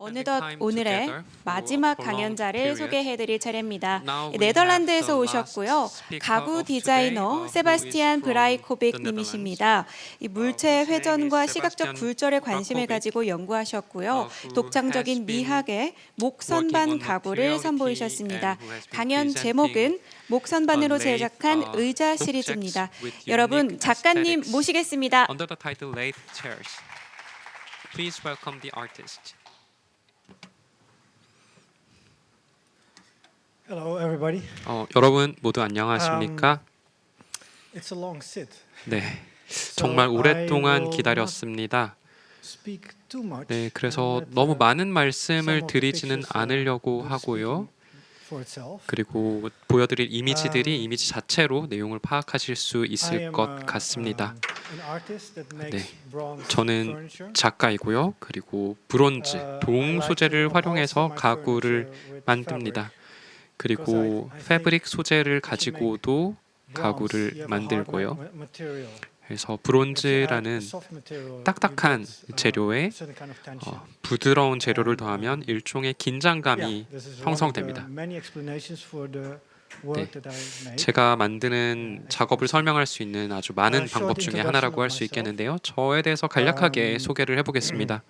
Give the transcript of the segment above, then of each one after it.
어느덧 오늘의 마지막 강연자를 소개해드릴 차례입니다. 네덜란드에서 오셨고요. 가구 디자이너 세바스티안 브라이코빅 님이십니다. 이 물체 회전과 시각적 굴절에 관심을 가지고 연구하셨고요. 독창적인 미학의 목선반 가구를 선보이셨습니다. 강연 제목은 목선반으로 제작한 의자 시리즈입니다. 여러분, 작가님 모시겠습니다. Under the title Lathe Chairs, please welcome the artist. Hello, everybody. 여러분 모두 안녕하십니까? It's a long sit. 네, 정말 So 오랫동안 I will 기다렸습니다. Speak too much. 네, 그래서 and let 너무 많은 some 말씀을 of the 드리지는 pictures, 않으려고 do 하고요. speaking for itself. 그리고 보여드릴 이미지들이 이미지 자체로 내용을 파악하실 수 I 있을 am 것 같습니다. an artist that makes bronze 저는 furniture. 작가이고요. 그리고 브론즈, 동 소재를 활용해서 가구를 만듭니다. 그리고 패브릭 소재를 가지고도 가구를 만들고요. 그래서 브론즈라는 딱딱한 재료에 부드러운 재료를 더하면 일종의 긴장감이 형성됩니다. 제가 만드는 작업을 설명할 수 있는 아주 많은 방법 중에 하나라고 할 수 있겠는데요. 저에 대해서 간략하게 소개를 해보겠습니다.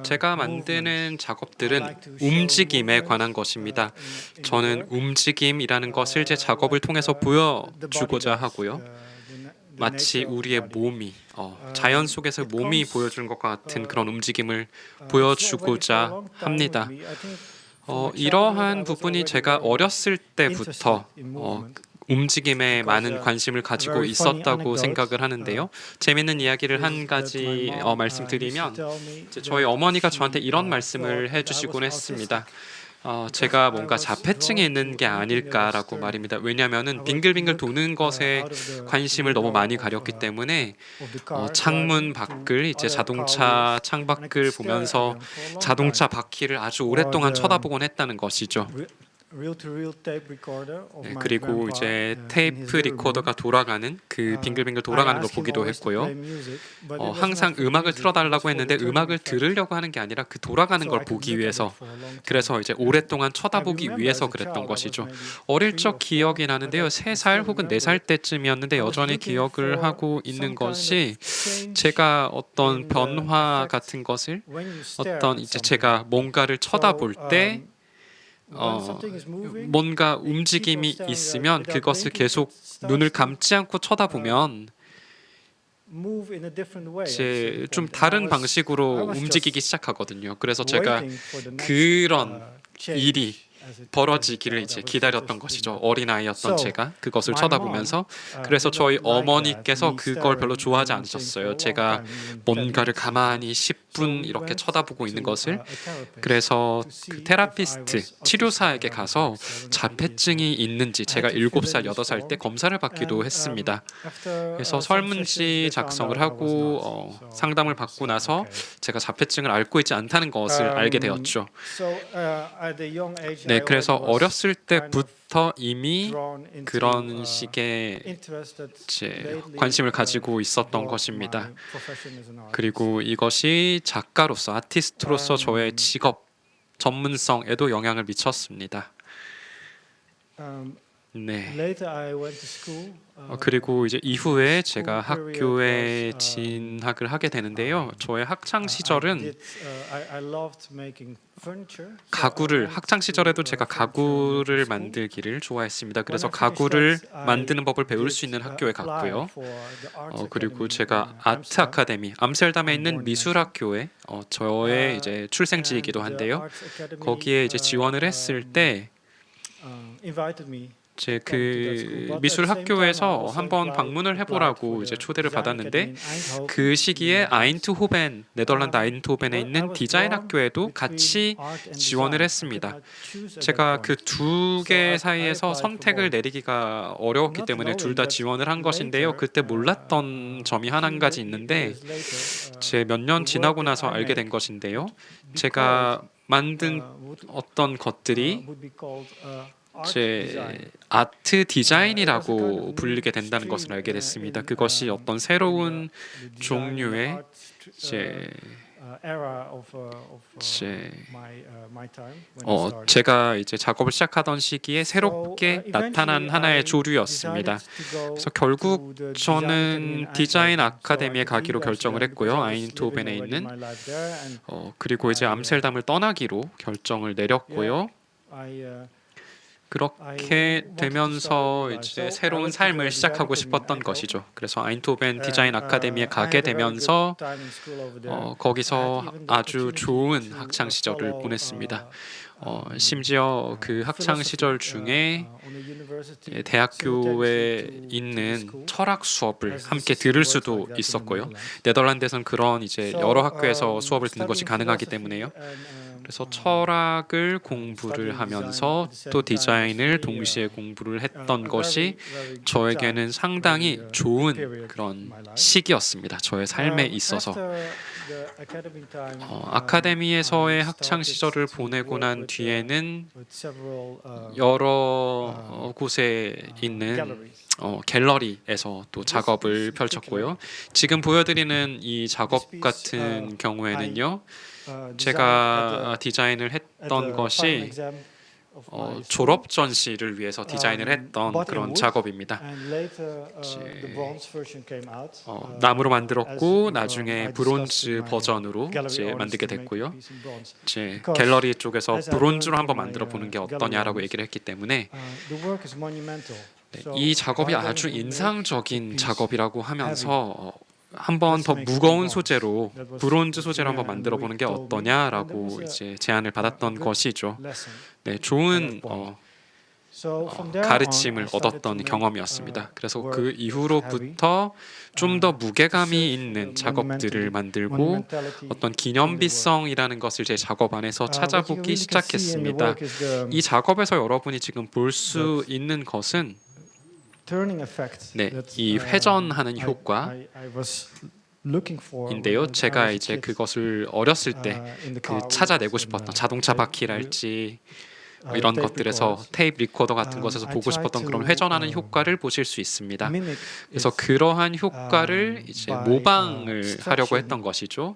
제가 만드는 작업들은 움직임에 관한 것입니다. 저는 움직임이라는 것을 제 작업을 통해서 보여주고자 하고요. 마치 우리의 몸이 자연 속에서 몸이 보여주는 것과 같은 그런 움직임을 보여주고자 합니다. 이러한 부분이 제가 어렸을 때부터 움직임에 많은 관심을 가지고 있었다고 생각을 하는데요. 재미있는 이야기를 한 가지 말씀드리면 저희 어머니가 저한테 이런 말씀을 해주시곤 했습니다. 제가 뭔가 자폐증이 있는 게 아닐까라고 말입니다. 왜냐하면 빙글빙글 도는 것에 관심을 너무 많이 가렸기 때문에 창문 밖을 이제 자동차 창밖을 보면서 자동차 바퀴를 아주 오랫동안 쳐다보곤 했다는 것이죠. 네, 그리고 이제 테이프 리코더가 돌아가는 그 빙글빙글 돌아가는 걸 보기도 했고요. 항상 음악을 틀어달라고 했는데 음악을 들으려고 하는 게 아니라 그 돌아가는 걸 보기 위해서, 그래서 이제 오랫동안 쳐다보기 위해서 그랬던 것이죠. 어릴 적 기억이 나는데요. 3살 혹은 4살 때쯤이었는데 여전히 기억을 하고 있는 것이 제가 어떤 변화 같은 것을 어떤 이제 제가 뭔가를 쳐다볼 때 뭔가 움직임이 있으면 그것을 계속 눈을 감지 않고 쳐다보면 이제 좀 다른 방식으로 움직이기 시작하거든요. 그래서 제가 그런 일이 벌어지기를 이제 기다렸던 것이죠. 어린아이였던 제가 그것을 쳐다보면서. 그래서 저희 어머니께서 그걸 별로 좋아하지 않으셨어요. 제가 뭔가를 가만히 10분 이렇게 쳐다보고 있는 것을. 그래서 그 테라피스트, 치료사에게 가서 자폐증이 있는지 제가 7살, 8살 때 검사를 받기도 했습니다. 그래서 설문지 작성을 하고 상담을 받고 나서 제가 자폐증을 앓고 있지 않다는 것을 알게 되었죠. 네, 그래서 어렸을 때부터 이미 그런 식의 관심을 가지고 있었던 것입니다. 그리고 이것이 작가로서, 아티스트로서 저의 직업, 전문성에도 영향을 미쳤습니다. 네. 그리고 이제 이후에 제가 학교에 진학을 하게 되는데요. 저의 학창 시절은 학창 시절에도 제가 가구를 만들기를 좋아했습니다. 그래서 가구를 만드는 법을 배울 수 있는 학교에 갔고요. 그리고 제가 아트 아카데미, 암스테르담에 있는 미술 학교에 저의 이제 출생지이기도 한데요. 거기에 이제 지원을 했을 때 제 그 미술 학교에서 한번 방문을 해보라고 이제 초대를 받았는데 그 시기에 아인트호벤, 네덜란드 아인트호벤에 있는 디자인 학교에도 같이 지원을 했습니다. 제가 그 두 개 사이에서 선택을 내리기가 어려웠기 때문에 둘 다 지원을 한 것인데요. 그때 몰랐던 점이 한 가지 있는데 제 몇 년 지나고 나서 알게 된 것인데요. 제가 만든 어떤 것들이 이제 아트 디자인이라고 불리게 된다는 것을 알게 됐습니다. 그것이 어떤 새로운 종류의 이제 제가 이제 작업을 시작하던 시기에 새롭게 나타난 하나의 조류였습니다. 그래서 결국 저는 디자인 아카데미에 가기로 결정을 했고요. 아인트호벤에 있는 그리고 이제 암스테르담을 떠나기로 결정을 내렸고요. 그렇게 되면서 이제 새로운 삶을 시작하고 싶었던 것이죠. 그래서 아인트호벤 디자인 아카데미에 가게 되면서 거기서 아주 좋은 학창 시절을 보냈습니다. 심지어 그 학창 시절 중에 대학교에 있는 철학 수업을 함께 들을 수도 있었고요. 네덜란드에서는 그런 이제 여러 학교에서 수업을 듣는 것이 가능하기 때문에요. 그래서 철학을 공부를 하면서 또 디자인을 동시에 공부를 했던 것이 저에게는 상당히 좋은 그런 시기였습니다. 저의 삶에 있어서. 아카데미에서의 학창 시절을 보내고 난 뒤에는 여러 곳에 있는 갤러리에서 또 작업을 펼쳤고요. 지금 보여드리는 이 작업 같은 경우에는요. 제가 디자인을 했던 것이 졸업 전시를 위해서 디자인을 했던 그런 작업입니다. 나무로 만들었고 나중에 브론즈 버전으로 이제 만들게 됐고요. 이제 갤러리 쪽에서 브론즈로 한번 만들어 보는 게 어떠냐라고 얘기를 했기 때문에 이 작업이 아주 인상적인 작업이라고 하면서 한 번 더 무거운 소재로 브론즈 소재로 한번 만들어 보는 게 어떠냐라고 이제 제안을 받았던 것이죠. 네, 좋은 가르침을 얻었던 경험이었습니다. 그래서 그 이후로부터 좀 더 무게감이 있는 작업들을 만들고 어떤 기념비성이라는 것을 제 작업 안에서 찾아보기 시작했습니다. 이 작업에서 여러분이 지금 볼 수 있는 것은 네, 이 회전하는 효과인데요. 제가 이제 그것을 어렸을 때 그 찾아내고 싶었던 자동차 바퀴랄지 이런 것들에서 테이프 리코더 같은 것에서 보고 싶었던 그런 회전하는 효과를 보실 수 있습니다. 그래서 그러한 효과를 이제 모방을 하려고 했던 것이죠.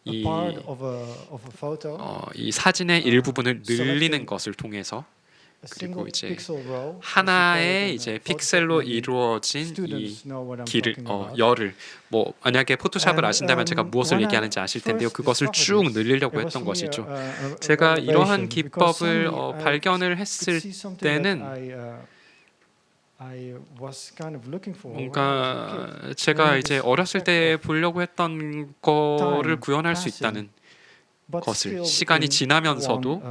이 사진의 일부분을 늘리는 것을 통해서 그리고 이제 하나의 이제 픽셀로 이루어진 이 열을 만약에 포토샵을 아신다면 제가 무엇을 얘기하는지 아실 텐데요. 그것을 쭉 늘리려고 했던 것이죠. 제가 이러한 기법을 발견을 했을 때는 뭔가 제가 이제 어렸을 때 보려고 했던 거를 구현할 수 있다는 것을 시간이 지나면서도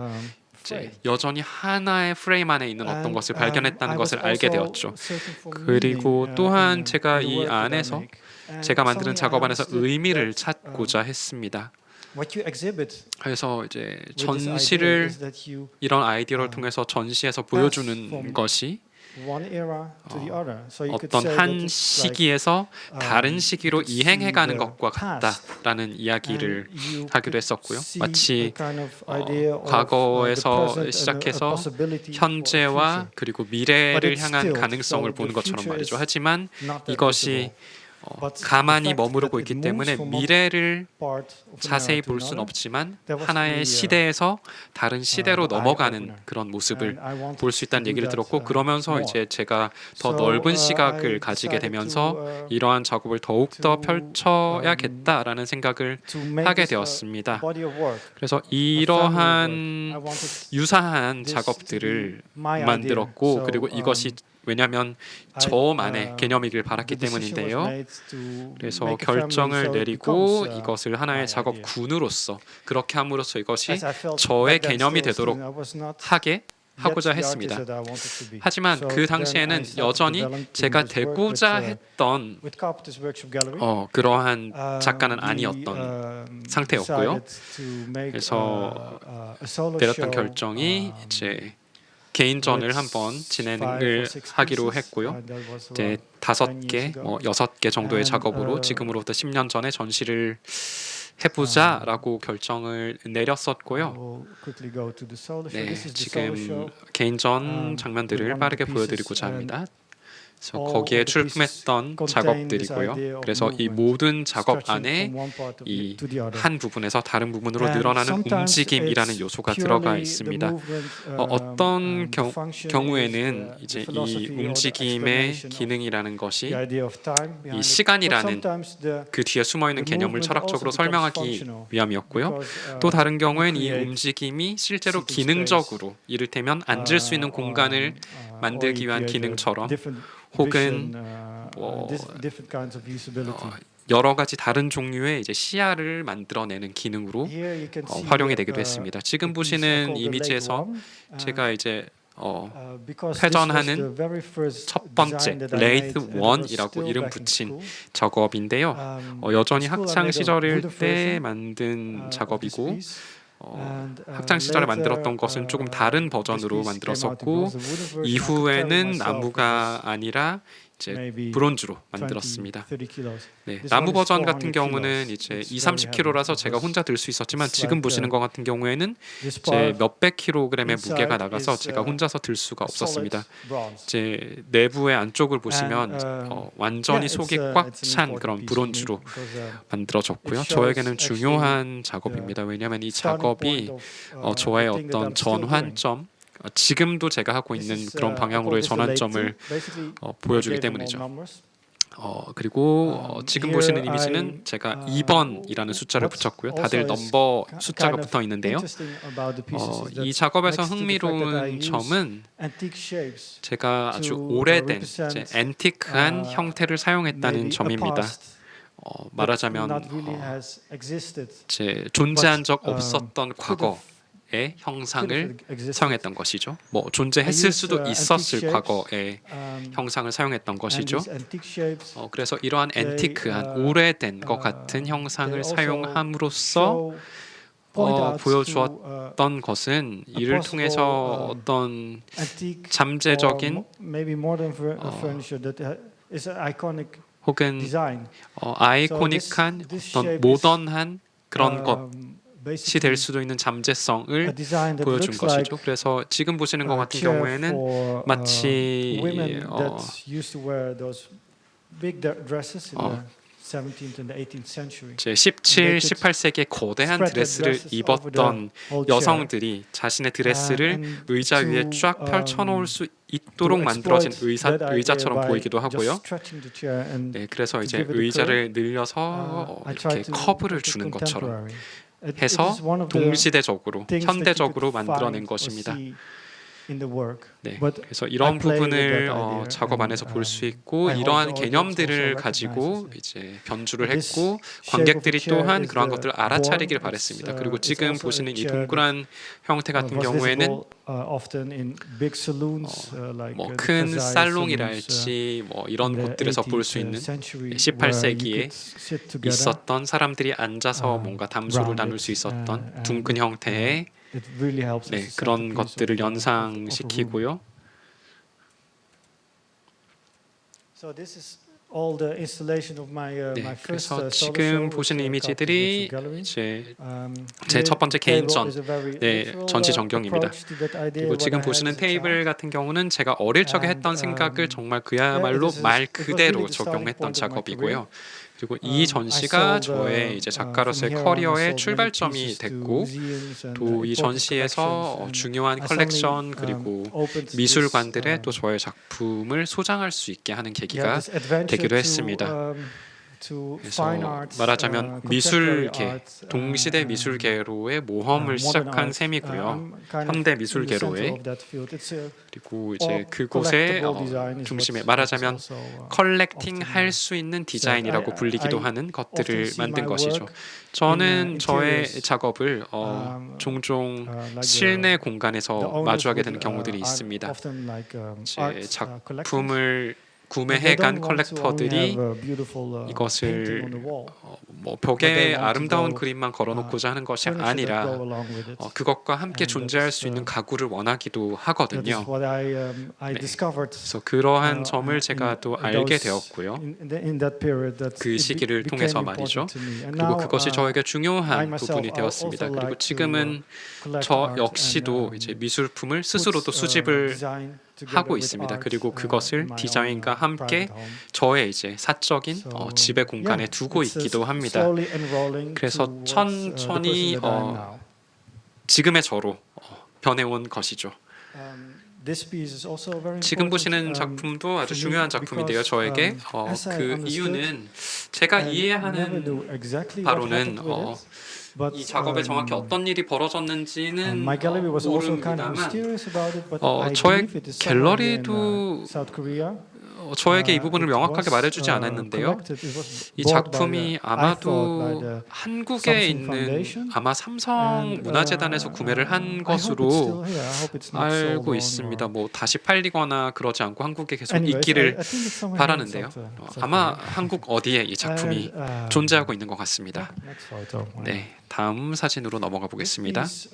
이제 여전히 하나의 프레임 안에 있는 어떤 것을 발견했다는 것을 알게 되었죠. 그리고 또한 제가 이 안에서 제가 만드는 작업 안에서 의미를 찾고자 했습니다. 그래서 이제 전시를 이런 아이디어를 통해서 전시에서 보여주는 것이 어떤 한 시기에서 다른 시기로 이행해가는 것과 같다라는 이야기를 하기도 했었고요. 마치 과거에서 시작해서 현재와 그리고 미래를 향한 가능성을 보는 것처럼 말이죠. 하지만 이것이 가만히 머무르고 있기 때문에 미래를 자세히 볼 수는 없지만 하나의 시대에서 다른 시대로 넘어가는 그런 모습을 볼 수 있다는 얘기를 들었고, 그러면서 이제 제가 더 넓은 시각을 가지게 되면서 이러한 작업을 더욱더 펼쳐야겠다라는 생각을 하게 되었습니다. 그래서 이러한 유사한 작업들을 만들었고, 그리고 이것이 왜냐하면 저만의 개념이길 바랐기 때문인데요. 그래서 결정을 내리고 이것을 하나의 작업군으로서 그렇게 함으로써 이것이 저의 개념이 되도록 하고자 했습니다. 하지만 그 당시에는 여전히 제가 되고자 했던 그러한 작가는 아니었던 상태였고요. 그래서 내렸던 결정이 이제 개인전을 한번 진행을 하기로 했고요. 이제 5개, 6개 정도의 작업으로 지금으로부터 10년 전에 전시를 해보자라고 결정을 I 내렸었고요. will quickly go to the solo show. 네, This is the solo 지금 show. 개인전 장면들을 빠르게 보여드리고자 합니다. 그래서 거기에 출품했던 작업들이고요. 그래서 이 모든 작업 안에 이 한 부분에서 다른 부분으로 늘어나는 움직임이라는 요소가 들어가 있습니다. 어떤 경우에는 이제 이 움직임의 기능이라는 것이 이 시간이라는 그 뒤에 숨어 있는 개념을 철학적으로 설명하기 위함이었고요. 또 다른 경우엔 이 움직임이 실제로 기능적으로 이를테면 앉을 수 있는 공간을 만들기 위한 기능처럼 혹은 여러 가지 다른 종류의 이제 시야를 만들어내는 기능으로 활용이 되기도 했습니다. 지금 보시는 이미지에서 제가 이제 회전하는 첫 번째 레이트 1이라고 이름 붙인 작업인데요. 여전히 학창 시절일 때 만든 작업이고 학창 시절에 만들었던 것은 조금 다른 버전으로 만들었었고 이후에는 나무가 아니라 이제 브론즈로 만들었습니다. 네, 나무 버전 같은 경우는 이제 2-30kg라서 제가 혼자 들 수 있었지만 지금 보시는 것 같은 경우에는 이제 몇백 킬로그램의 무게가 나가서 제가 혼자서 들 수가 없었습니다. 이제 내부의 안쪽을 보시면 완전히 속이 꽉 찬 그런 브론즈로 만들어졌고요. 저에게는 중요한 작업입니다. 왜냐하면 이 작업이 저의 어떤 전환점, 지금도 제가 하고 있는 그런 방향으로의 전환점을 보여주기 때문이죠. 그리고 지금 보시는 이미지는 제가 2번이라는 숫자를 붙였고요. 다들 넘버 숫자가 붙어 있는데요. 이 작업에서 흥미로운 점은 제가 아주 오래된 이제 앤티크한 형태를 사용했다는 점입니다. 말하자면 제 존재한 적 없었던 과거의 형상을 사용했던 것이죠. 뭐 존재했을 수도 있었을 과거의 형상을 사용했던 것이죠. 그래서 이러한 앤티크한 오래된 것 같은 형상을 사용함으로써 보여주었던 것은 이를 통해서 어떤 잠재적인 혹은 아이코닉한 어떤 모던한 그런 것이 될 수도 있는 잠재성을 보여준 것이죠. 그래서 지금 보시는 것 같은 경우에는 마치 제 17, 18세기의 거대한 드레스를 입었던 여성들이 자신의 드레스를 의자 위에 쫙 펼쳐놓을 수 있도록 만들어진 의자처럼 보이기도 하고요. 네, 그래서 이제 의자를 늘려서 이렇게 커브를 주는 것처럼 해서 동시대적으로 현대적으로 만들어낸 것입니다. 네, 그래서 이런 부분을 작업 안에서 볼 수 있고 이러한 개념들을 가지고 이제 변주를 했고 관객들이 또한 그러한 것들을 알아차리길 바랬습니다. 그리고 지금 보시는 이 동그란 형태 같은 경우에는 뭐 큰 살롱이랄지 뭐 이런 곳들에서 볼 수 있는 18세기에 있었던 사람들이 앉아서 뭔가 담소를 나눌 수 있었던 둥근 형태의 네, 그런 것들을 연상시키고요. 네, 그래서 지금 보시는 이미지들이 제 첫 번째 개인전 전시 전경입니다. 그리고 지금 보시는 테이블 같은 경우는 제가 어릴 적에 했던 생각을 정말 그야말로 말 그대로 적용했던 작업이고요. 그리고 이 전시가 저의 이제 작가로서의 커리어의 출발점이 됐고 또 이 전시에서 중요한 컬렉션 그리고 미술관들에 또 저의 작품을 소장할 수 있게 하는 계기가 되기도 했습니다. 그래서 말하자면 미술계, 동시대 미술계로의 모험을 시작한 셈이고요. 현대 미술계로의 그리고 이제 그곳의 중심에 말하자면 컬렉팅 할 수 있는 디자인이라고 불리기도 하는 것들을 만든 것이죠. 저는 저의 작업을 종종 실내 공간에서 마주하게 되는 경우들이 있습니다. 제 작품을 구매해간 컬렉터들이 이것을 뭐 But they 벽에 want to 아름다운 go, 그림만 걸어놓고자 하는 것이 furniture that 아니라 go along with it. 그것과 함께 And 존재할 that's, 수 있는 가구를 원하기도 That is 하거든요. what I 네. discovered. 그래서 그러한 점을 in 제가 또 알게 those- 되었고요. in that period that 그 it 시기를 became 통해서 important 말이죠. to me. And 그리고 now, 그것이 저에게 I 중요한 myself 부분이 되었습니다. also 그리고 like to, 지금은 collect 저 art 역시도 and, 이제 미술품을 put, 스스로도 수집을 design together 하고 with 있습니다. art, 그리고 in 그것을 my 디자인과 own, 함께 private home. 저의 이제 사적인 So, 집의 공간에 yeah, 두고 it's 있기도 합니다. slowly enrolling 그래서 towards, 천천히 the person that I am now. 지금의 저로 변해온 것이죠. This piece is also very 지금 important, 보시는 작품도 아주 for me 중요한 작품인데요. because, 저에게 as I 그 understood, 이유는 제가 I never 이해하는 knew exactly what 바로는 happened with it, but, 이 작업에 정확히 어떤 일이 벌어졌는지는 my gallery was also kind of 모릅니다만 mysterious about it, but I 저의 believe it is somewhere here in, 갤러리도 South Korea. 저에게 이 부분을 It 명확하게 was, 말해주지 않았는데요. collected. It was 이 bought by 작품이 the- I thought by 아마도 the 한국에 Samsung 있는 Foundation. 아마 삼성 And, 문화재단에서 구매를 한 I hope it's 것으로 still here. I hope it's not sold 알고 on 있습니다. or- 뭐 다시 팔리거나 그러지 않고 한국에 계속 Anyways, 있기를 I think it's somewhere here in 바라는데요. South 아마 Korea. 한국 어디에 이 작품이 And, 존재하고 있는 것 같습니다. next photo. 네, 다음 사진으로 넘어가 보겠습니다. This,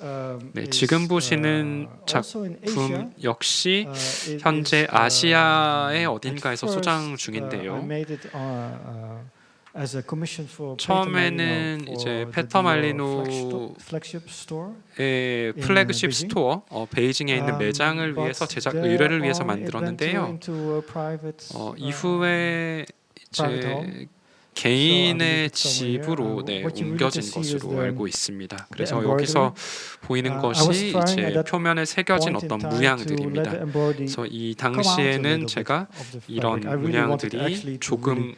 네, is, 지금 보시는 also in Asia. 작품 역시 It 현재 is, 아시아의 at 어딘가에서 first, 소장 중인데요. I made it, as a commission for 처음에는 Peter Malino 이제 for 페터 the Dior 말리노의 flagship store. 플래그십 Beijing. 스토어 베이징에 있는 매장을 But 위해서 제작 there 의뢰를 위해서 on, it went 만들었는데요. into a private, 이후에 private 제 home. 개인의 So I believe it's somewhere 집으로 here. 네, What you really 옮겨진 can see is 것으로 the- 알고 있습니다. 그래서 embroidery. 여기서 보이는 I was 것이 trying at 이제 that 표면에 새겨진 point in 어떤 time to let the 문양들입니다. embroidery 그래서 이 come out a 당시에는 little 제가 bit of the 이런 fabric. I really wanted 문양들이 actually to 조금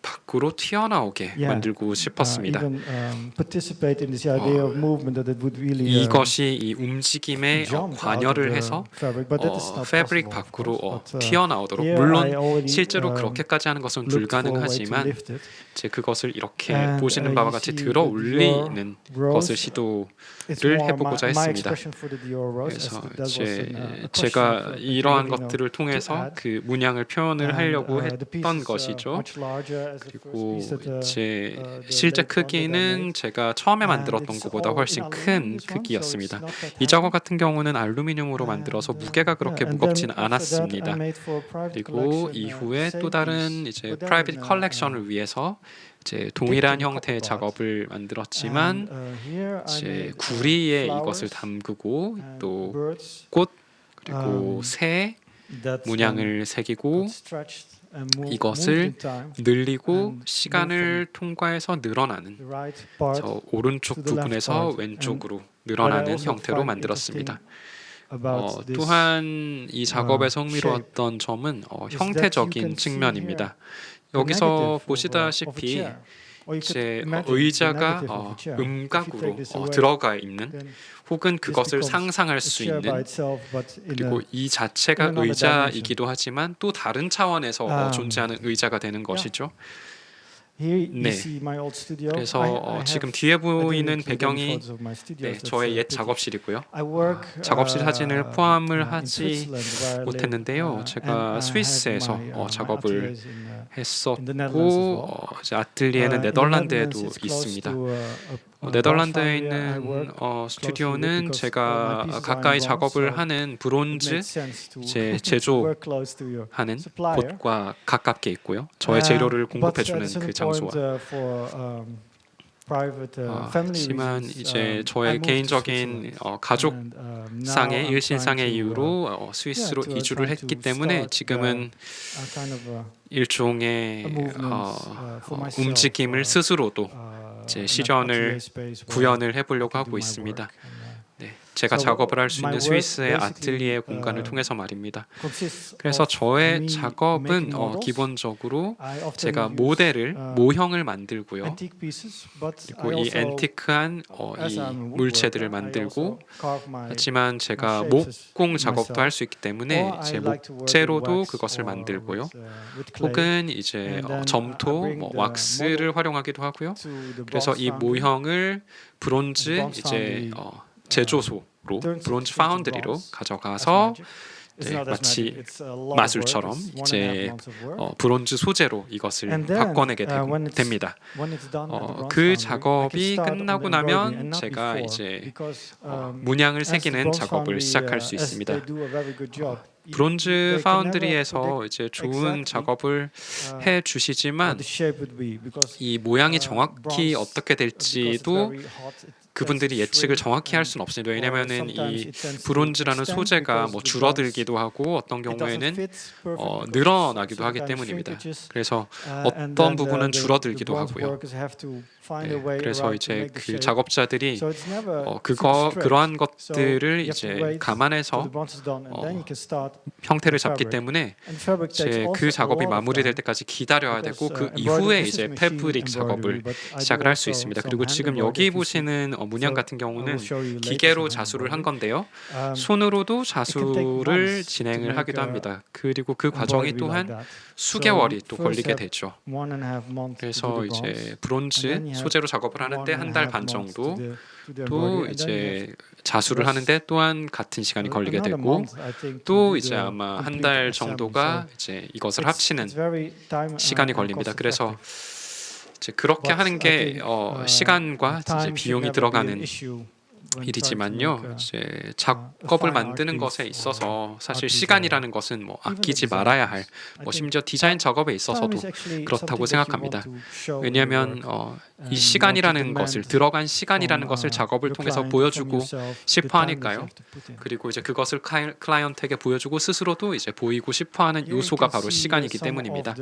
밖으로 튀어나오게 Yeah. 만들고 싶었습니다. even participate in this idea of movement that it would really 이것이 이 움직임에 jump out of 관여를 the 해서 fabric, but that is not 패브릭 possible, of 밖으로 course. But, 튀어나오도록 here 물론 I already, 실제로 그렇게까지 하는 것은 looked for a way to 불가능하지만 lift it. 제 그것을 이렇게 And, 보시는 you 바와 같이 see 들어 the 올리는 Dior 것을 rose. 시도를 It's more 해보고자 my 했습니다. expression for the Dior rose, as 그래서 that was a question 제가 for 이러한 Pellegrino 것들을 to 통해서 add. 그 문양을 표현을 And, 하려고 the piece 했던 is, 것이죠. much larger as the first 그리고 piece that, 제 the 실제 late one that I 크기는 made. 제가 처음에 And 만들었던 it's 것보다 all 훨씬 in 큰 aluminum, this one, so 크기였습니다. it's not that 이 작업 heavy. 같은 경우는 알루미늄으로 만들어서 무게가 그렇게 무겁진 않았습니다. 그리고 이후에 또 다른 이제 프라이빗 컬렉션을 위해서 이제 동일한 형태의 작업을 만들었지만 이제 구리에 이것을 담그고 또 꽃 그리고 새 문양을 새기고 이것을 늘리고 시간을 통과해서 늘어나는 저 오른쪽 부분에서 왼쪽으로 늘어나는 형태로 만들었습니다. 또한 이 작업에서 흥미로웠던 점은 형태적인 측면입니다. 여기서 보시다시피 이제 의자가 음각으로 들어가 있는 혹은 그것을 상상할 수 있는 그리고 이 자체가 의자이기도 하지만 또 다른 차원에서 존재하는 의자가 되는 것이죠. 네. 그래서 지금 뒤에 보이는 배경이 저의 옛 작업실이고요. 작업실 사진을 포함을 하지 못했는데요. 제가 스위스에서 작업을 했었고 이제 아틀리에는 네덜란드에도 있습니다. 네덜란드에 있는 스튜디오는 제가 가까이 작업을 하는 브론즈 이제 제조하는 곳과 가깝게 있고요. 저의 재료를 공급해주는 그 장소와. 하지만 이제 저의 개인적인 가족상의 일신상의 이유로 스위스로 이주를 했기 때문에 지금은 일종의 움직임을 스스로도 제 실현을 구현을 해보려고 하고 있습니다. 네, 제가 작업을 할 수 있는 스위스의 아틀리에 공간을 통해서 말입니다. 그래서 저의 작업은 기본적으로 제가 모형을 만들고요. 그리고 이 앤티크한 이 물체들을 만들고 하지만 제가 목공 작업도 할 수 있기 때문에 제 목재로도 그것을 만들고요. 혹은 이제 점토, 왁스를 활용하기도 하고요. 그래서 이 모형을 브론즈 이제 제조소로 브론즈 파운드리로 가져가서 마치 마술처럼 이제 브론즈 소재로 이것을 바꿔내게 됩니다. 그 작업이 끝나고 나면 제가 이제 문양을 새기는 작업을 시작할 수 있습니다. 브론즈 파운드리에서 이제 좋은 작업을 해 주시지만 이 모양이 정확히 어떻게 될지도 그분들이 예측을 정확히 할 수는 없습니다. 왜냐하면은 이 브론즈라는 소재가 뭐 줄어들기도 하고 어떤 경우에는 늘어나기도 하기 때문입니다. 그래서 어떤 부분은 줄어들기도 하고요. 그래서 이제 그 작업자들이 그러한 것들을 이제 감안해서 형태를 잡기 때문에 이제 그 작업이 마무리될 때까지 기다려야 되고 그 이후에 이제 패브릭 작업을 시작을 할 수 있습니다. 그리고 지금 여기 보시는 문양 같은 경우는 기계로 자수를 한 건데요. 손으로도 자수를 진행을 하기도 합니다. 그리고 그 과정이 또한 수개월이 또 걸리게 되죠. 그래서 이제 브론즈 소재로 작업을 하는데 한 달 반 정도 또 이제 자수를 하는데 또한 같은 시간이 걸리게 되고 또 이제 아마 한 달 정도가 이제 이것을 합치는 시간이 걸립니다. 그래서 이제 그렇게 하는 게 시간과 이제 비용이 들어가는 일이지만요. 이제 작업을 만드는 것에 있어서 사실 시간이라는 것은 뭐 아끼지 말아야 할, 뭐 심지어 디자인 작업에 있어서도 그렇다고 생각합니다. 왜냐하면 이 시간이라는 것을 들어간 시간이라는 것을 작업을 통해서 보여주고 싶어하니까요. 그리고 이제 그것을 클라이언트에게 보여주고 스스로도 이제 보이고 싶어하는 요소가 바로 시간이기 때문입니다.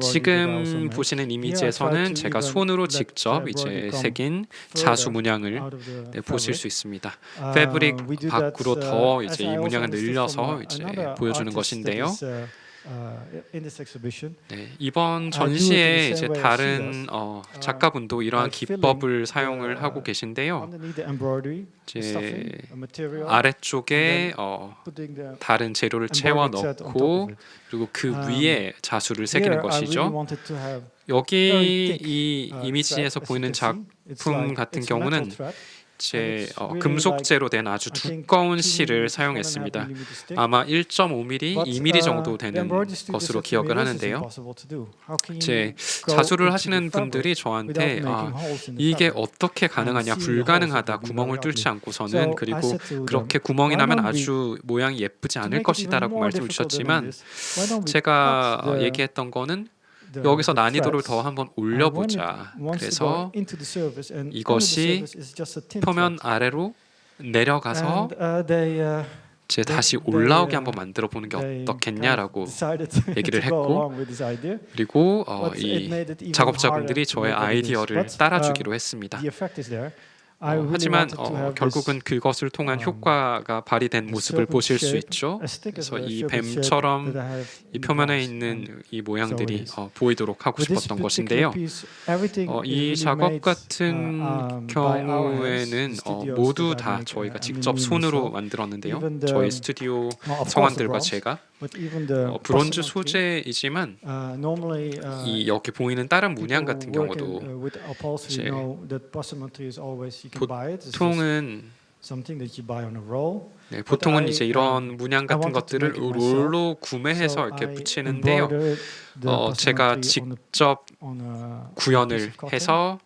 지금 보시는 이미지에서는 제가 손으로 직접 이제 새긴 자수 문양을 보실 수 있습니다. 패브릭 밖으로 더 이제 이 문양을 늘려서 이제 보여주는 것인데요. 네, 이번 전시에 이제 다른 작가분도 이러한 기법을 사용을 하고 계신데요. 이제 아래쪽에 다른 재료를 채워 넣고 그리고 그 위에 자수를 새기는 것이죠. 여기 이 이미지에서 보이는 작품 같은 경우는 제 금속재로 된 아주 두꺼운 실을 사용했습니다. 아마 1.5mm, 2mm 정도 되는 것으로 기억을 하는데요. 제 자수를 하시는 분들이 저한테 이게 어떻게 가능하냐, 불가능하다, 구멍을 뚫지 않고서는. 그리고 그렇게 구멍이 나면 아주 모양이 예쁘지 않을 것이다라고 말씀을 주셨지만 제가 얘기했던 거는 여기서 난이도를 더 한번 올려보자. 그래서 이것이 표면 아래로 내려가서 이제 다시 올라오게 한번 만들어 보는 게 어떻겠냐라고 얘기를 했고, 그리고 이 작업자분들이 저의 아이디어를 따라주기로 했습니다. 하지만 결국은 그것을 통한 효과가 발휘된 모습을 보실 수 있죠. 그래서 이 뱀처럼 이 표면에 있는 이 모양들이 보이도록 하고 싶었던 것인데요. 이 작업 같은 경우에는 모두 다 저희가 직접 손으로 만들었는데요. 저희 스튜디오 성원들과 제가 브론즈 소재이지만 이 여기 보이는 다른 문양 같은 경우도 이제 보통은 이제 이런 문양 같은 것들을 롤로 구매해서 이렇게 붙이는데요. 제가 직접 구현을 해서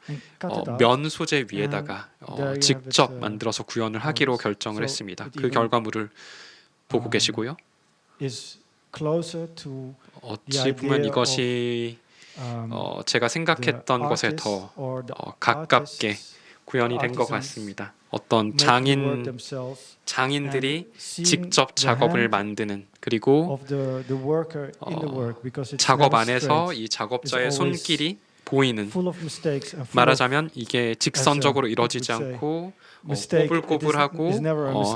면 소재 위에다가 직접 만들어서 구현을 하기로 결정을 했습니다. 그 결과물을 보고 계시고요. 어찌 보면 이것이 제가 생각했던 것에 더 가깝게 구현이 된 것 같습니다. 어떤 장인들이 직접 작업을 만드는, 그리고 작업 안에서 이 작업자의 손길이 보이는, 말하자면 이게 직선적으로 이루어지지 않고 꼬불꼬불하고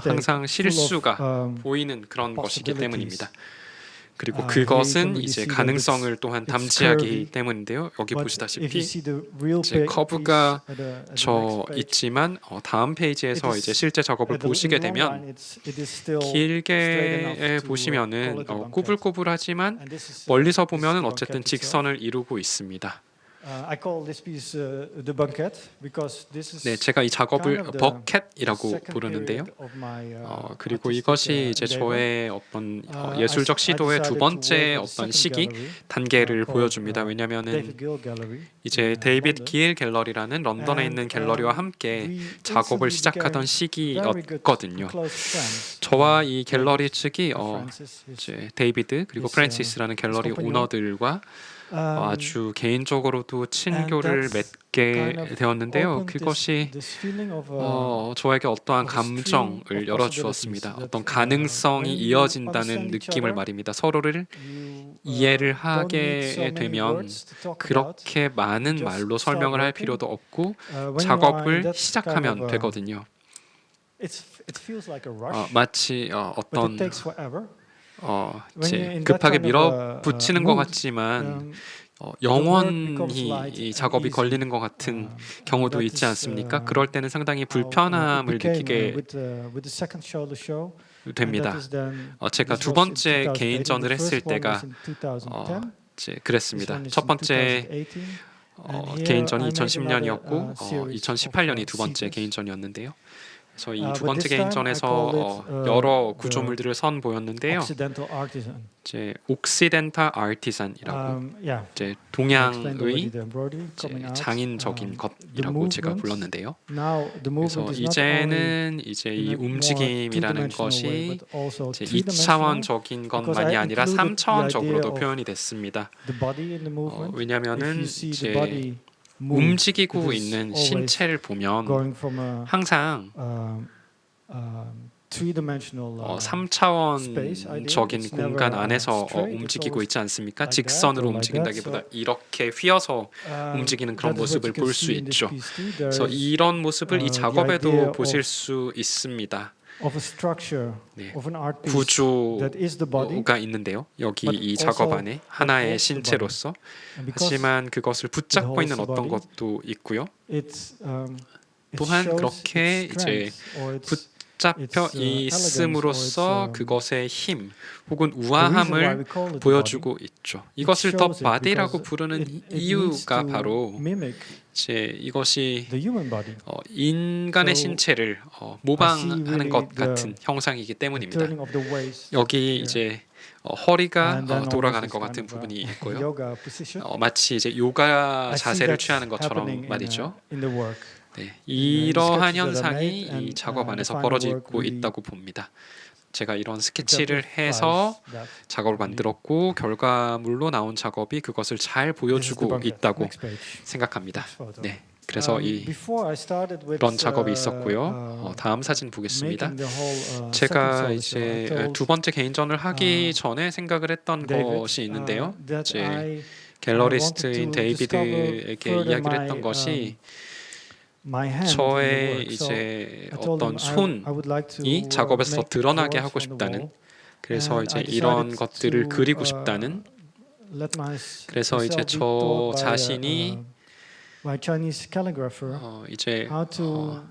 항상 실수가 보이는 그런 것이기 때문입니다. 그리고 그것은 이제 가능성을 또한 담지하기 때문인데요. 여기 보시다시피 이제 커브가 있지만 다음 페이지에서 이제 실제 작업을 보시게 되면 길게 보시면은 꼬불꼬불하지만 멀리서 보면은 어쨌든 직선을 이루고 있습니다. I call this piece the banquet because this is 네, 제가 이 작업을 kind of the 버켓이라고 second 부르는데요. period of my, 그리고 artistic, 이것이 이제 endeavor. 저의 어떤 I 예술적 시도의 두 decided to 번째 work with the 어떤 second 시기 gallery, 단계를 called, 보여줍니다. 왜냐하면은 David Gill Gallery 이제 in, 데이비드 London. 길 갤러리라는 런던에 And, 있는 갤러리와 함께 we 작업을 instantly 시작하던 became very good 시기였거든요. close friends. 저와 이 갤러리 측이 Francis, his, 이제 데이비드 그리고 his, 프랜시스라는 갤러리 compagnon. 오너들과 아주 개인적으로도 친교를 that's 맺게 kind of 되었는데요. opened 그것이 this feeling of, 저에게 어떠한 of a stream 감정을 of 열어주었습니다. possibilities 어떤 that, 가능성이 when you 이어진다는 understand each 느낌을 other, 말입니다. 서로를 you, 이해를 don't need so 하게 many 되면 words to talk about. 그렇게 많은 just 말로 start 설명을 할 working. 필요도 없고 When you are in 작업을 that 시작하면 kind of, 되거든요. it feels like a rush, 마치 but 어떤 it takes forever. When 이제 you're in that 급하게 kind of, 밀어붙이는 것 mood, 같지만 becomes 영원히 light 이 and 작업이 easy. 걸리는 것 같은 경우도 that 있지 is, 않습니까? 그럴 때는 상당히 how, 불편함을 it became, 느끼게 with the second show, 됩니다. and that is then, 제가 this 두 was in 번째 2008, and 개인전을 the 했을 first one 때가 was in 2010. 이제 This 그랬습니다. one is 첫 in 번째 2018. And here 개인전이 I made2010년이었고 another, series 2018년이 of, 두 번째 sequence. 개인전이었는데요. 그래서 이 두 But 번째 this time I 개인전에서 called it, 여러 the 구조물들을 선보였는데요. Occidental artisan. 이제 옥시덴탈 아티산이라고 Yeah. 이제 I explained already 동양의 the embroidery 이제 coming out. 장인적인 The 것이라고 제가 movement, 불렀는데요. Now the 그래서 movement is not only 이제는 이제 이 in a more 움직임이라는 two-dimensional way, 것이 but also 이제 three-dimensional. 2차원적인 because 것만이 I 아니라 included the 3차원적으로도 idea of 표현이 됐습니다. The body in the movement. If 왜냐하면은 you see 이제 the body move, 움직이고 it is 있는 always 신체를 보면 going from a 항상 three-dimensional space idea. 3차원적인 It's 공간 never, 안에서 straight. It's 움직이고 always 있지 않습니까? like that 직선으로 or like that. 움직인다기보다 이렇게 휘어서 움직이는 그런 that is what 모습을 you can 볼 수 see in this 있죠. piece too. There 그래서 is 이런 모습을 이 the 작업에도 idea 보실 of- 수 있습니다. of a structure 네. of an art piece that is the body. 구조가 있는데요. 여기 but 이 작업 also 안에 하나의 holds the 신체로서 And because 하지만 그것을 붙잡고 있는 holds the 어떤 body, 것도 있고요. it 또한 shows 그렇게 its 이제 strength or its 잡혀 elegance 있음으로써 or its, 그것의 힘 혹은 the reason why 우아함을 we call it the 보여주고 있죠. body. 이것을 It 더 shows it 바디라고 because 부르는 it needs 이유가 to 바로 mimic 이제 이것이 the human body. 인간의 So, 신체를 I see 모방하는 really 것 the 같은 형상이기 때문입니다. turning of the waist. 여기 이제 허리가 And then 돌아가는 almost 것 this 같은 kind of, 부분이 있고요. yoga position. 마치 이제 요가 I see 자세를 that 취하는 것처럼 happening 말이죠. in the work. 네, the 이러한 sketches that I 현상이 made and, 이 작업 the 안에서 final 벌어지고 work really 있다고 봅니다. 제가 이런 스케치를 해서 exemplifies that. 작업을 만들었고 결과물로 나온 작업이 그것을 잘 This is the 보여주고 banquet. 있다고 Next page. 생각합니다. Next photo. 네, 그래서 이 Before I started with, 이런 작업이 있었고요. 다음 사진 보겠습니다. making the whole, 제가 second solo show, I 이제 told 두 번째 개인전을 하기 전에 생각을 했던 David, 것이 있는데요. that 이제 I 갤러리스트인 wanted to 데이비드에게 discover 이야기를 further 했던 것이 my hand in the 저의 work. So 이제 I told 어떤 him 손이 I would like to, 작업에서 더 make 드러나게 drawings 하고 on the 싶다는 wall. 그래서 And 이제 I 이런 decided 것들을 to, 그리고 싶다는 let 그래서 이제 myself be 저 taught by, 자신이 by Chinese calligrapher 이제 how to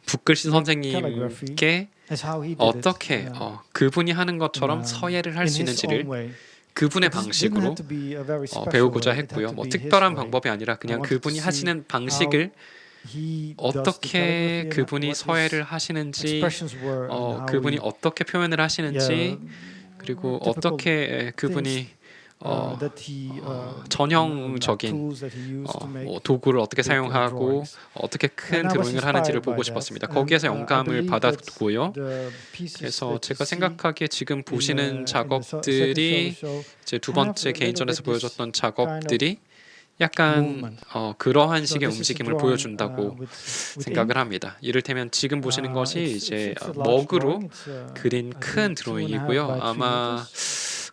붓글씨 선생님께 as how he did 어떻게 it, 그분이 하는 것처럼 in 서예를 할 in 수 his 있는지를 own way. 그분의 It didn't 방식으로 have to be a very special 배우고자 way. It had 했고요. to 뭐 be his 특별한 way. 방법이 아니라 그냥 wanted to 그분이 see 하시는 방식을 He does the 어떻게 calligraphy and 그분이 what his 서예를 하시는지 expressions were and how 그분이 he, 어떻게 표현을 하시는지 yeah, 그리고 typical 어떻게 그분이 that he, 전형적인 tools that he used to make 도구를 어떻게 big, 사용하고 drawings. 어떻게 큰 And I was 드로잉을 하는지를 inspired 보고 by 싶었습니다. that. 거기에서 And, I 영감을 believe that 받았고요. the pieces 그래서 that you 제가 see 생각하기에 지금 보시는 in the second 작업들이 solo show 제 두 have 번째 a little 개인전에서 bit this 보여줬던 작업들이 약간 movement. 그러한 So 식의 this is a 움직임을 drawing, 보여준다고 with 생각을 합니다. 이를테면 지금 보시는 것이 이제 먹으로 그린 큰 드로잉이고요. 아마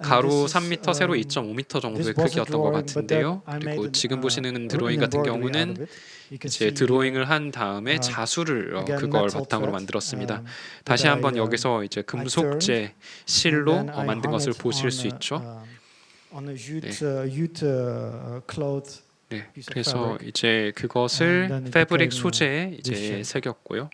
가로 3m, 세로 2.5m 정도의 크기였던 것 같은데요. 그리고 지금 보시는 드로잉 같은 경우는 이제 드로잉을 한 다음에 자수를 그걸 바탕으로 만들었습니다. 다시 한번 여기서 이제 금속재 실로 만든 것을 보실 수 있죠. 네, 그래서 이제 그것을 패브릭 소재에 이제 새겼고요.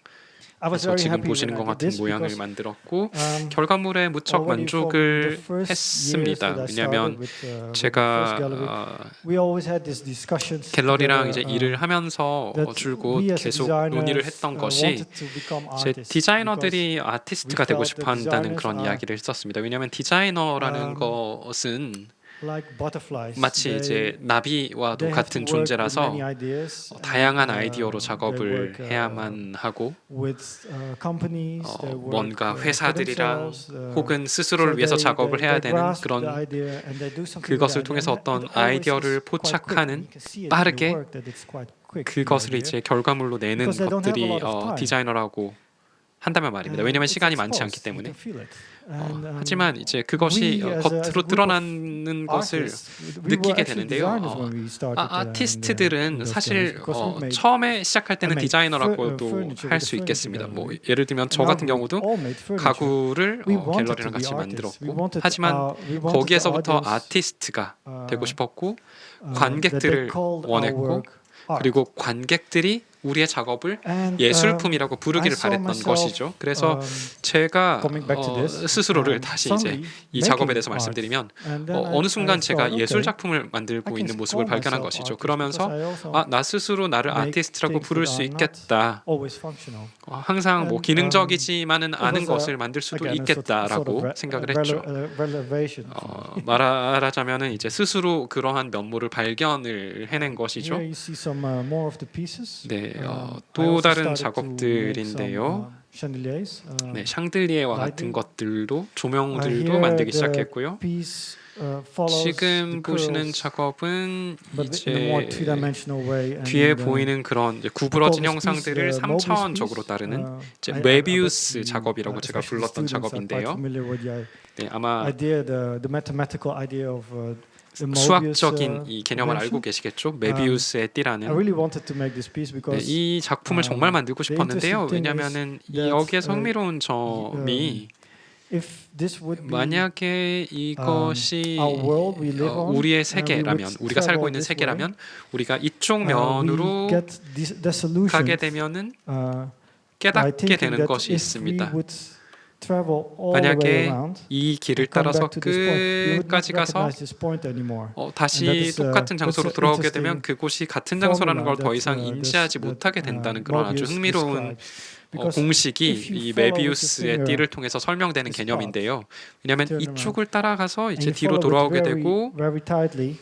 I was 그래서 very 지금 happy 보시는 when 것 I did 같은 this 모양을 because 만들었고 um, 결과물에 무척 already from 만족을 the first years 했습니다. that I started 왜냐하면 with the first 제가 gallery, we always had these discussions 갤러리랑 이제 together, 일을 하면서 that 줄곧 we as 계속 designers, 논의를 했던 것이 wanted to become 제 artists 디자이너들이 아티스트가 we 되고 felt 싶어 that 한다는 designers 그런 are, 이야기를 했었습니다. 왜냐하면 디자이너라는 um, 것은 like butterflies. 마치 이제 나비와도 they have 같은 to work with 존재라서 many ideas 다양한 and, 아이디어로 they 작업을 work, 해야만 하고 with companies, they work, 뭔가 for 회사들이랑 themselves, 혹은 스스로를 위해서 작업을 해야 되는 grasp the 그런 idea and they do something 그것을 with the 통해서 idea. 어떤 And it always 아이디어를 is quite 포착하는 quick. You can see it in the 빠르게 work that it's quite quick, the 그것을 idea. 이제 결과물로 내는 Because they don't have a 것들이 lot of time. 디자이너라고 한다면 말입니다. And 왜냐하면 it's 시간이 많지 않기 exposed. You 때문에. can feel it. And, 하지만 이제 그것이 we as a 겉으로 group of 드러나는 것을 artists, we were 느끼게 actually 되는데요. designers when we started, in 아티스트들은 those 사실 galleries, because we made 처음에 시작할 때는 made 디자이너라고도 furniture 할 with 수 the 있겠습니다. furniture 뭐 gallery. 예를 들면 저 Now 같은 we 경우도 all made furniture. 가구를 We wanted 갤러리랑 to be 같이 artists. We 만들었고 wanted 하지만 we wanted the 거기에서부터 audience, 아티스트가 되고 싶었고 that 관객들을 they called our 원했고 work art. 그리고 관객들이 우리의 작업을 And, 예술품이라고 부르기를 I saw 바랬던 myself, 것이죠. 그래서 제가 coming back to this, 스스로를 다시 이제 suddenly 이 작업에 making 대해서 art. 말씀드리면 And then 어느 순간 I 제가 thought, 예술 okay, 작품을 만들고 I can 있는 모습을 call 발견한 myself 것이죠. artist 그러면서 because I also 나 스스로 나를 make 아티스트라고 things 부를 that 수 are not 있겠다. always functional. 항상 뭐 And, 기능적이지만은 it 않은 was a- 것을 만들 수도 again, a 있겠다라고 sort of 생각을 했죠. revelation. 말하자면은 이제 스스로 그러한 면모를 발견을 해낸 것이죠. Here you see some more of the pieces. 네, I 또 also 다른 started to make some, 작업들인데요. chandeliers. 네, 샹들리에와 같은 lighting. 것들도 조명들도 Here 만들기 the 시작했고요. piece, follows 지금 the 보시는 curls, 작업은 but in a more 이제 two-dimensional way. And, 뒤에 보이는 그런 이제 구부러진 I call this piece 형상들을 the Mobius 3차원적으로 piece. 따르는 이제 I bet 메비우스 you, 작업이라고 제가 especially 불렀던 students are quite 작업인데요. familiar with the 네, 아마 idea, the mathematical idea of the Mobius, 수학적인 이 개념을 convention. 알고 계시겠죠? 메비우스의 I 띠라는. really wanted to make this piece 네, because 이 작품을 정말 만들고 the 싶었는데요. interesting thing 왜냐하면은 is that, 여기에서 흥미로운 점이 if this would be 만약에 이것이 our world we live on, 우리의 we 세계라면 would 우리가 살고 travel 있는 this 세계라면 우리가 이쪽 we 면으로 get the solution 가게 되면은 by 깨닫게 thinking 되는 that 것이 if we 있습니다. would travel all the way 만약에 around, 이 길을 and come 따라서 back to this point, we would not 끝까지 가서 recognize this point anymore. And that 다시 is, 똑같은 장소로 that's 돌아오게 interesting 되면 그곳이 같은 장소라는 걸 더 formula 이상 that, 인지하지 that, 못하게 된다는 그런 아주 Mobius 흥미로운 describes. Because 공식이 if you 이 follow with the 메비우스의 finger 띠를 통해서 설명되는 this 개념인데요. 왜냐하면 turn around, 이쪽을 따라가서 and 이제 you 뒤로 follow 돌아오게 it 되고 very tightly,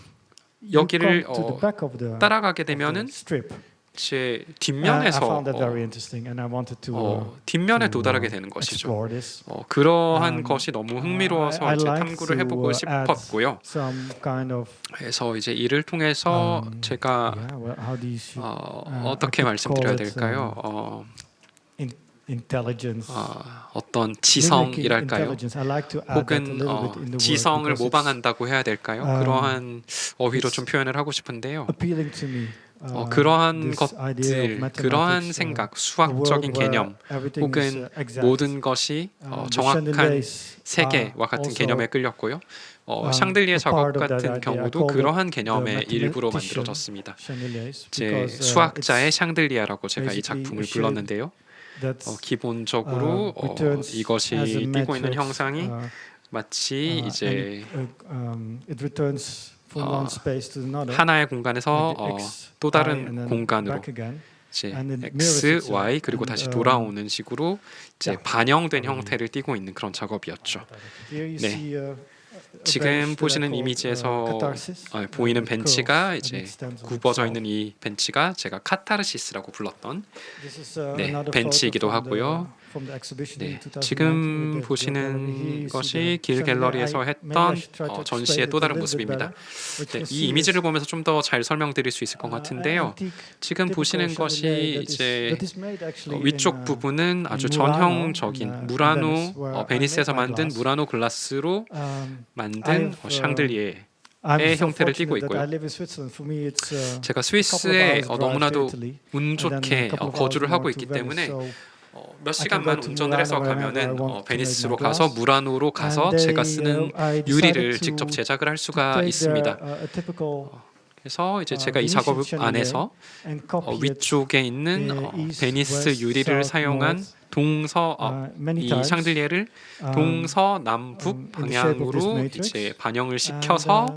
you 여기를 come to the back of the 따라가게 되면은 strip. 제 I 뒷면에서 found that very interesting, and I wanted to 뒷면에 to, 도달하게 되는 것이죠. explore this. 그러한 것이 너무 흥미로워서 I 이제 like 탐구를 to, 해보고 add 싶었고요. some kind of 그래서 이제 이를 통해서 제가 how do you should, 어떻게 I could 말씀드려야 call it, 될까요? intelligence. 어떤 Mimicking 지성이랄까요? intelligence. I like to add that a 혹은 little bit in the 지성을 word because 모방한다고 해야 될까요? 그러한 어휘로 좀 표현을 하고 싶은데요. it's appealing to me. 그러한 this idea of 것들, 그러한 mathematics, 생각, a 수학적인 world where 개념, everything is, 혹은 exact. 모든 것이 The 정확한 chandeliers 세계와 are 같은 also, 개념에 끌렸고요. 샹들리에 a 작업 part of that 같은 idea. I 경우도 call it 그러한 the 개념의 일부로 mathematician 만들어졌습니다. chandeliers 제 because, 수학자의 샹들리아라고 제가 이 basically 작품을 a shape 불렀는데요. that's, 기본적으로 returns 이것이 as a 띄고 있는 matrix, 형상이 마치 이제 it returns from one space to another. 하나의 공간에서 like the X, 또 Y, 다른 and then 공간으로 back again. 이제 and it mirrors X, itself. Y 그리고 And, 다시 돌아오는 식으로 이제 yeah. 반영된 형태를 띠고 있는 그런 작업이었죠. Here you 네. see, 지금 보시는 이미지에서 보이는 벤치가 이제 굽어져 있는 이 벤치가 제가 카타르시스라고 불렀던 벤치이기도 하고요. 네, 지금 보시는 것이 길 갤러리에서 했던 전시의 또 다른 모습입니다. 네, 이 이미지를 보면서 좀 더 잘 설명드릴 수 있을 것 같은데요. 지금 보시는 것이 이제 위쪽 부분은 아주 전형적인 무라노 베니스에서 만든 무라노 글라스로 만든 샹들리에의 형태를 띠고 있고요. 제가 스위스에 너무나도 운 좋게 거주를 하고 있기 때문에 몇 시간만 운전을 해서 가면은 베니스로 가서 무라노로 가서 제가 쓰는 유리를 직접 제작을 할 수가 있습니다. 그래서 이제 제가 이 작업 안에서 위쪽에 있는 베니스 유리를 사용한 이 샹들리에를 동서남북 방향으로 이제 반영을 시켜서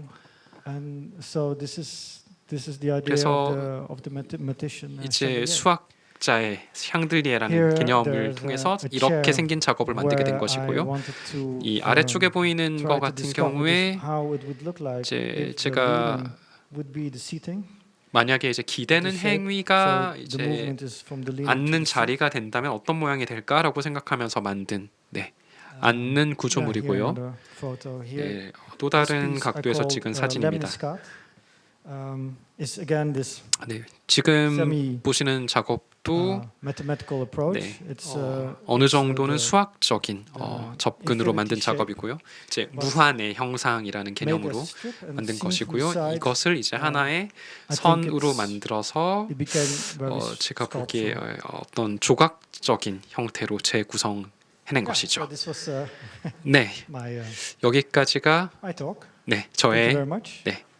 그래서 이제 수학자의 샹들리에라는 개념을 통해서 이렇게 생긴 작업을 만들게 된 것이고요. 이 아래쪽에 보이는 것 같은 경우에 이제 제가 만약에 이제 기대는 행위가 이제 앉는 자리가 된다면 어떤 모양이 될까라고 생각하면서 만든 앉는 구조물이고요. 네, 또 다른 각도에서 찍은 사진입니다. 네, 지금 보시는 작업도 어느 정도는 수학적인 접근으로 만든 작업이고요. 이제 무한의 형상이라는 개념으로 만든 것이고요. 이것을 이제 하나의 선으로 만들어서 제가 보기에 어떤 조각적인 형태로 재구성해낸 것이죠. 네, 여기까지가 저의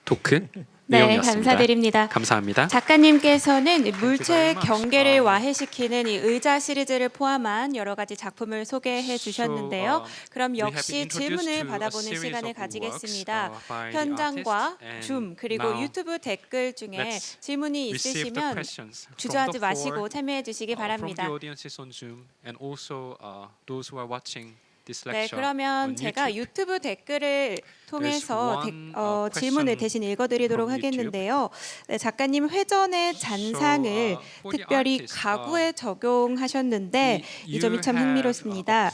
토크. 네, 내용이었습니다. 감사드립니다. 감사합니다. 작가님께서는 물체의 경계를 와해시키는 이 의자 시리즈를 포함한 여러 가지 작품을 소개해 주셨는데요. 그럼 역시 질문을 받아보는 시간을 가지겠습니다. 현장과 줌 그리고 유튜브 댓글 중에 질문이 있으시면 주저하지 마시고 참여해 주시기 바랍니다. 네, 그러면 제가 유튜브 댓글을 통해서 질문을 대신 읽어드리도록 하겠는데요. 네, 작가님 회전의 잔상을 특별히 가구에 적용하셨는데 이 점이 참 흥미롭습니다.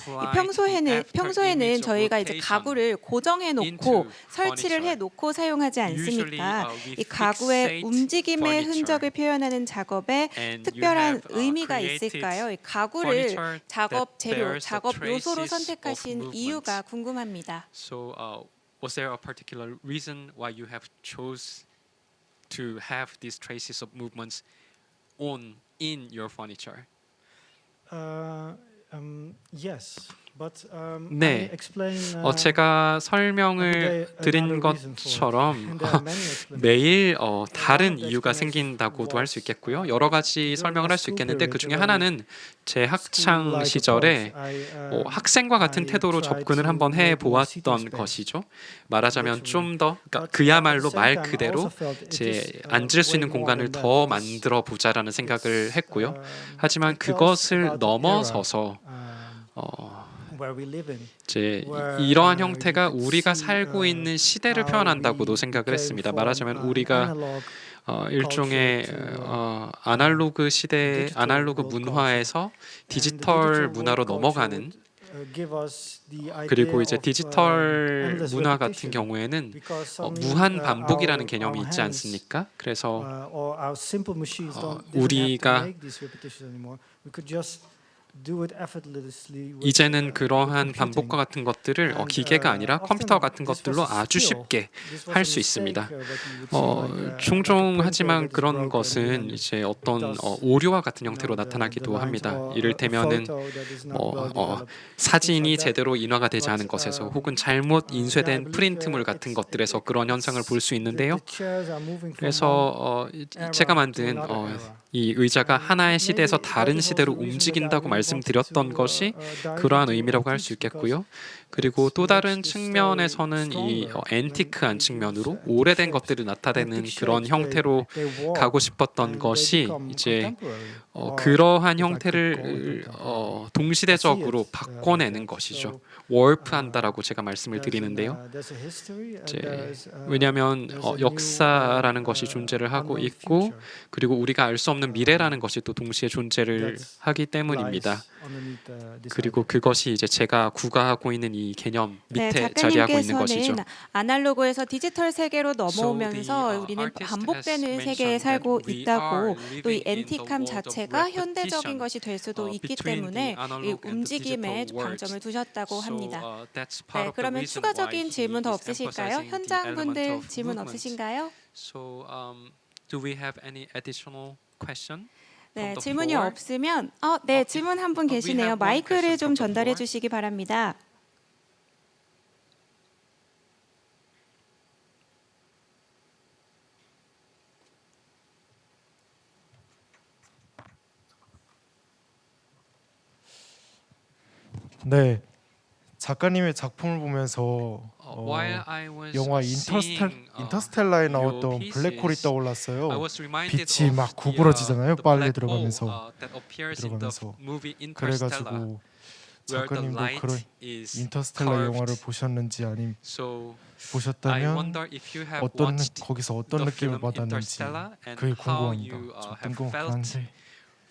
평소에는 저희가 이제 가구를 고정해 놓고 설치를 해 놓고 사용하지 않습니까? 이 가구의 움직임의 흔적을 표현하는 작업에 특별한 의미가 있을까요? 이 가구를 작업 재료, 작업 요소로 선택하신 이유가 궁금합니다. Was there a particular reason why you have chose to have these traces of movements in your furniture? Yes. 네, 제가 설명을 드린 것처럼 매일 다른 이유가 생긴다고도 할 수 있겠고요. 여러 가지 설명을 할 수 있겠는데 그 중에 하나는 제 학창 시절에 학생과 같은 태도로 접근을 한번 해보았던 것이죠. 말하자면 좀 더 그야말로 말 그대로 제 앉을 수 있는 공간을 더 만들어 보자라는 생각을 했고요. 하지만 그것을 넘어서서 이제 이러한 형태가 우리가 살고 있는 시대를 표현한다고도 생각을 했습니다. 말하자면 우리가 일종의 아날로그 시대, 아날로그 문화에서 디지털 문화로 넘어가는 그리고 이제 디지털 문화 같은 경우에는 무한 반복이라는 개념이 있지 않습니까? 그래서 우리가 이제는 그러한 반복과 같은 것들을 기계가 아니라 컴퓨터 같은 것들로 아주 쉽게 할 수 있습니다. 종종 하지만 그런 것은 이제 어떤 오류와 같은 형태로 나타나기도 합니다. 이를테면은 사진이 제대로 인화가 되지 않은 것에서 혹은 잘못 인쇄된 프린트물 같은 것들에서 그런 현상을 볼 수 있는데요. 그래서 제가 만든 이 의자가 하나의 시대에서 다른 시대로 움직인다고 말씀드렸던 것이 그러한 의미라고 할 수 있겠고요. 그리고 또 다른 측면에서는 이 앤티크한 측면으로 오래된 것들을 나타내는 그런 형태로 가고 싶었던 것이 이제 그러한 형태를 동시대적으로 바꿔내는 것이죠. 월프한다라고 제가 말씀을 드리는데요. 왜냐하면 역사라는 것이 존재를 하고 있고 그리고 우리가 알 수 없는 미래라는 것이 또 동시에 존재를 하기 때문입니다. 그리고 그것이 이제 제가 구가하고 있는 이 개념 밑에 자리하고 있는 것이죠. 작가님께서는 아날로그에서 디지털 세계로 넘어오면서 우리는 반복되는 세계에 살고 있다고 또 이 앤틱함 자체가 현대적인 것이 될 수도 있기 때문에 이 움직임에 방점을 두셨다고 합니다. 네, 그러면 추가적인 질문 더 없으실까요? 현장 분들 질문 없으신가요? Do we have any additional question? 네, 질문이 없으면 네, 질문 한 분 계시네요. 마이크를 좀 전달해 주시기 바랍니다. 네, 작가님의 작품을 보면서 While I was 영화 seeing, 인터스텔라에 your 나왔던 pieces, 블랙홀이 I 떠올랐어요. was reminded 빛이 of 막 the, 구부러지잖아요, the 빨래 black hole, 들어가면서. that appears in the 들어가면서. movie Interstellar, 그래가지고 where the 작가님도 light 그런 is 인터스텔라 curved. 영화를 보셨는지 아니면 So I 보셨다면 wonder if you have 어떤 watched 거기서 어떤 the 느낌을 film 받았는지 Interstellar and 그게 how 궁금합니다. you 좀 have 뜬금없긴 felt 한데.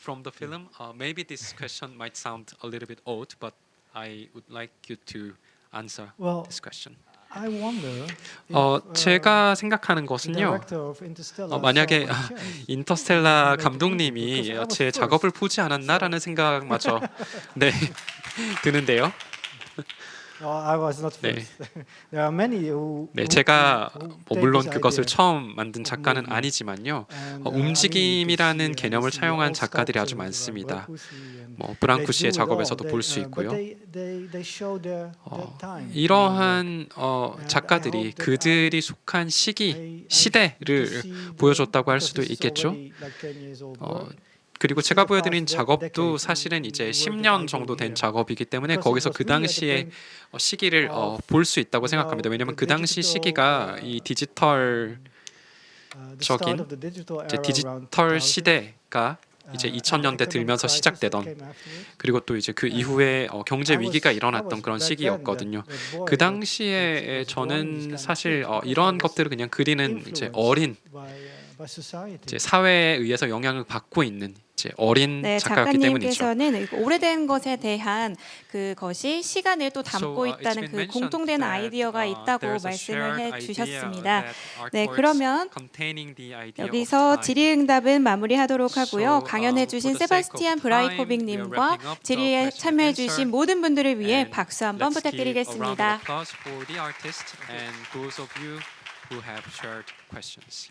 from the film. Maybe this question might sound a little bit odd, but I would like you to answer Well, this question. I wonder if, 제가 생각하는 the 것은요. director of Interstellar 만약에 saw my chance. 인터스텔라 Make 감독님이 it because I was 제 first. 작업을 보지 않았나라는 생각마저 네 드는데요. I was not 네. first. There are many who. 네, who- 제가 who 뭐 take 물론 this 그것을 idea 처음 만든 작가는 movie. 아니지만요. and, 움직임이라는 개념을 you see 사용한 all 작가들이 아주 sculptures like 많습니다. Brancusi and 뭐 they 브랑쿠시의 do it all. 작업에서도 볼 수 But 있고요. they show their time. 이러한 작가들이 그들이 속한 시기, 시대를 보여줬다고 할 수도 있겠죠. 그리고 제가 보여드린 작업도 사실은 이제 10년 정도 된 작업이기 때문에 거기서 그 당시의 시기를 볼 수 있다고 생각합니다. 왜냐하면 그 당시 시기가 이 디지털 이제 디지털 시대가 이제 2000년대 들면서 시작되던 그리고 또 이제 그 이후에 경제 위기가 일어났던 그런 시기였거든요. 그 당시에 저는 사실 이런 것들을 그냥 그리는 이제 어린 이제 사회에 의해서 영향을 받고 있는 이제 어린 네, 작가였기 때문이죠. 작가님께서는 오래된 것에 대한 그것이 시간을 또 담고 있다는 그 공통된 아이디어가 있다고 말씀을 해주셨습니다. 네, 그러면 여기서 질의응답은 마무리하도록 하고요. 강연해주신 세바스티안 브라이코빅님과 질의에 참여해주신 모든 분들을 위해 박수 한번 부탁드리겠습니다. who have shared questions.